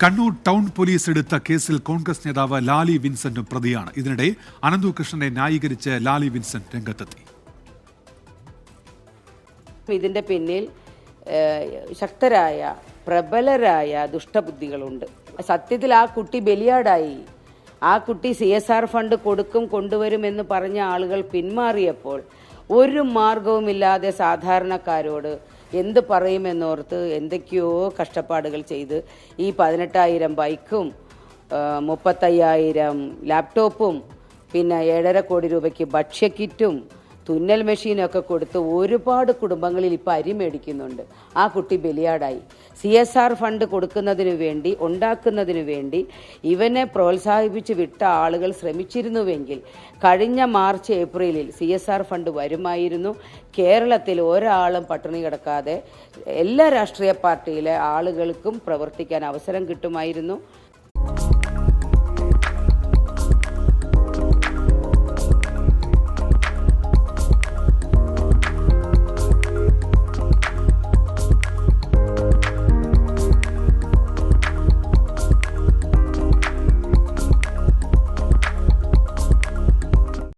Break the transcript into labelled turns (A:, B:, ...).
A: Kannur town police എടുത്ത കേസിൽ കോൺഗ്രസ് നേതാവ് ലാലി വിൻസെന്റും പ്രതിയാണ്. ഇതിനിടെ അനന്തുകൃഷ്ണനെ ന്യായീകരിച്ച് ലാലി വിൻസെന്റ് രംഗത്തെത്തി.
B: ഇതിന്റെ പിന്നിൽ ശക്തരായ പ്രബലരായ ദുഷ്ടബുദ്ധികളുണ്ട്. സത്യത്തിൽ ആ കുട്ടി ബലിയാടായി. ആ കുട്ടി CSR ഫണ്ട് കൊണ്ടുവരുമെന്ന് പറഞ്ഞ ആളുകൾ പിന്മാറിയപ്പോൾ ഒരു മാർഗവുമില്ലാതെ സാധാരണക്കാരോട് എന്ത് പറയുമെന്നോർത്ത് എന്തൊക്കെയോ കഷ്ടപ്പാടുകൾ ചെയ്ത് ഈ 18,000 ബൈക്കും 35,000 ലാപ്ടോപ്പും പിന്നെ 7.5 കോടി രൂപയ്ക്ക് ഭക്ഷ്യക്കിറ്റും തുന്നൽ മെഷീനൊക്കെ കൊടുത്ത് ഒരുപാട് കുടുംബങ്ങളിൽ ഇപ്പോൾ അരി മേടിക്കുന്നുണ്ട്. ആ കുട്ടി ബലിയാടായി. CSR ഫണ്ട് ഉണ്ടാക്കുന്നതിനു വേണ്ടി ഇവനെ പ്രോത്സാഹിപ്പിച്ച് വിട്ട ആളുകൾ ശ്രമിച്ചിരുന്നുവെങ്കിൽ കഴിഞ്ഞ മാർച്ച് ഏപ്രിലിൽ CSR ഫണ്ട് വരുമായിരുന്നു. കേരളത്തിൽ ഒരാളും പട്ടിണി കിടക്കാതെ എല്ലാ രാഷ്ട്രീയ പാർട്ടിയിലെ ആളുകൾക്കും പ്രവർത്തിക്കാൻ അവസരം കിട്ടുമായിരുന്നു.